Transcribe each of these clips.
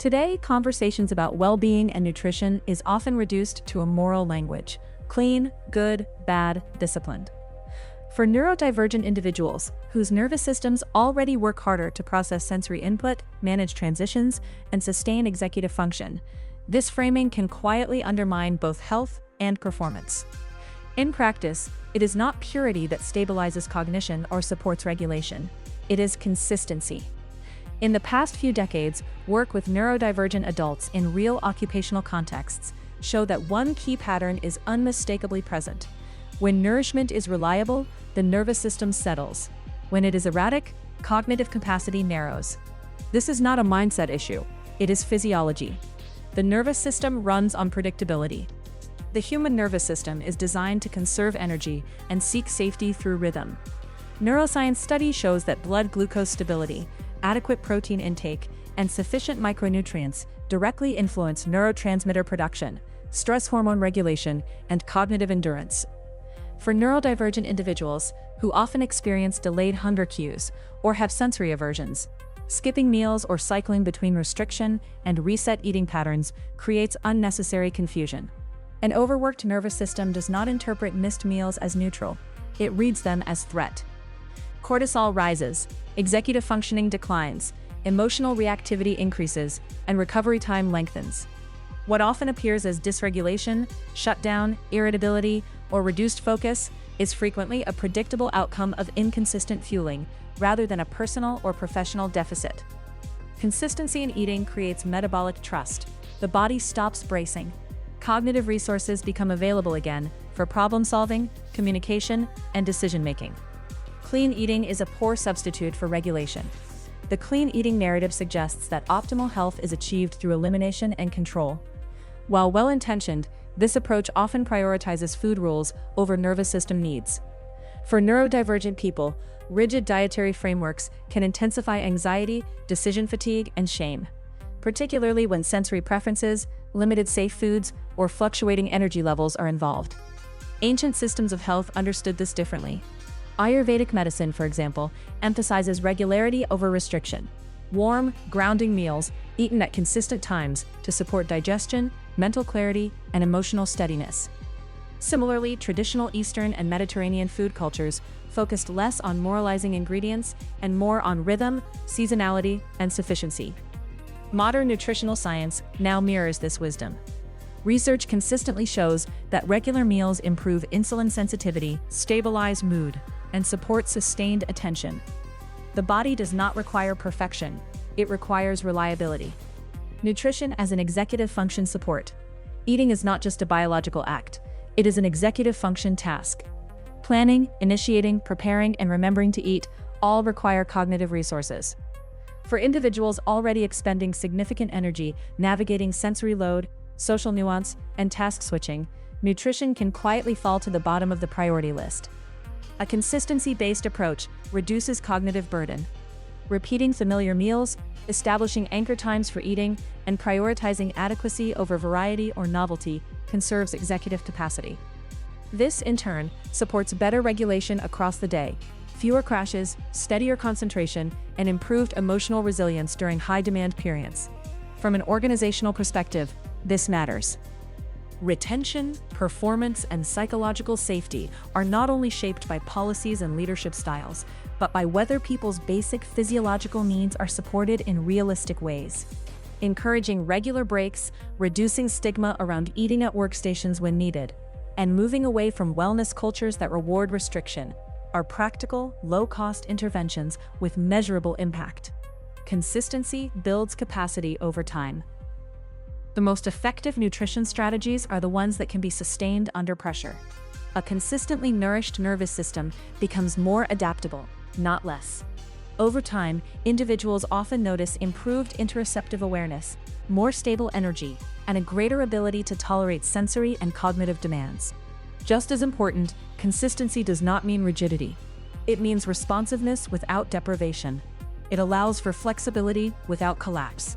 Today, conversations about well-being and nutrition is often reduced to a moral language: clean, good, bad, disciplined. For neurodivergent individuals, whose nervous systems already work harder to process sensory input, manage transitions, and sustain executive function, this framing can quietly undermine both health and performance. In practice, it is not purity that stabilizes cognition or supports regulation. It is consistency. In the past few decades, work with neurodivergent adults in real occupational contexts show that one key pattern is unmistakably present. When nourishment is reliable, the nervous system settles. When it is erratic, cognitive capacity narrows. This is not a mindset issue, it is physiology. The nervous system runs on predictability. The human nervous system is designed to conserve energy and seek safety through rhythm. Neuroscience study shows that blood glucose stability, adequate protein intake, and sufficient micronutrients directly influence neurotransmitter production, stress hormone regulation, and cognitive endurance. For neurodivergent individuals, who often experience delayed hunger cues or have sensory aversions, skipping meals or cycling between restriction and reset eating patterns creates unnecessary confusion. An overworked nervous system does not interpret missed meals as neutral, it reads them as threat. Cortisol rises, executive functioning declines, emotional reactivity increases, and recovery time lengthens. What often appears as dysregulation, shutdown, irritability, or reduced focus is frequently a predictable outcome of inconsistent fueling rather than a personal or professional deficit. Consistency in eating creates metabolic trust. The body stops bracing. Cognitive resources become available again for problem solving, communication, and decision-making. Clean eating is a poor substitute for regulation. The clean eating narrative suggests that optimal health is achieved through elimination and control. While well-intentioned, this approach often prioritizes food rules over nervous system needs. For neurodivergent people, rigid dietary frameworks can intensify anxiety, decision fatigue, and shame, particularly when sensory preferences, limited safe foods, or fluctuating energy levels are involved. Ancient systems of health understood this differently. Ayurvedic medicine, for example, emphasizes regularity over restriction. Warm, grounding meals eaten at consistent times to support digestion, mental clarity, and emotional steadiness. Similarly, traditional Eastern and Mediterranean food cultures focused less on moralizing ingredients and more on rhythm, seasonality, and sufficiency. Modern nutritional science now mirrors this wisdom. Research consistently shows that regular meals improve insulin sensitivity, stabilize mood, and support sustained attention. The body does not require perfection, it requires reliability. Nutrition as an executive function support. Eating is not just a biological act, it is an executive function task. Planning, initiating, preparing, and remembering to eat all require cognitive resources. For individuals already expending significant energy navigating sensory load, social nuance, and task switching, nutrition can quietly fall to the bottom of the priority list. A consistency-based approach reduces cognitive burden. Repeating familiar meals, establishing anchor times for eating, and prioritizing adequacy over variety or novelty conserves executive capacity. This, in turn, supports better regulation across the day, fewer crashes, steadier concentration, and improved emotional resilience during high-demand periods. From an organizational perspective, this matters. Retention, performance, and psychological safety are not only shaped by policies and leadership styles, but by whether people's basic physiological needs are supported in realistic ways. Encouraging regular breaks, reducing stigma around eating at workstations when needed, and moving away from wellness cultures that reward restriction are practical, low-cost interventions with measurable impact. Consistency builds capacity over time. The most effective nutrition strategies are the ones that can be sustained under pressure. A consistently nourished nervous system becomes more adaptable, not less. Over time, individuals often notice improved interoceptive awareness, more stable energy, and a greater ability to tolerate sensory and cognitive demands. Just as important, consistency does not mean rigidity. It means responsiveness without deprivation. It allows for flexibility without collapse.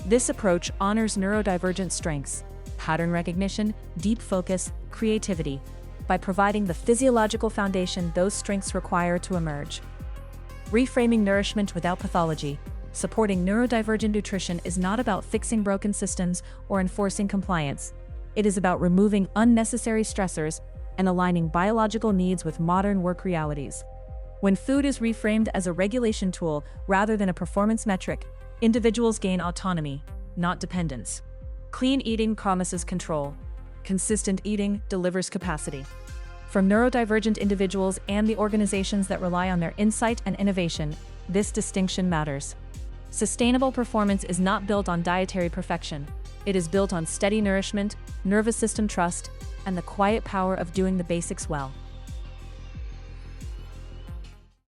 This approach honors neurodivergent strengths, pattern recognition, deep focus, creativity, by providing the physiological foundation those strengths require to emerge. Reframing nourishment without pathology. Supporting neurodivergent nutrition is not about fixing broken systems or enforcing compliance. It is about removing unnecessary stressors and aligning biological needs with modern work realities. When food is reframed as a regulation tool rather than a performance metric, individuals gain autonomy, not dependence. Clean eating promises control. Consistent eating delivers capacity. For neurodivergent individuals and the organizations that rely on their insight and innovation, this distinction matters. Sustainable performance is not built on dietary perfection. It is built on steady nourishment, nervous system trust, and the quiet power of doing the basics well.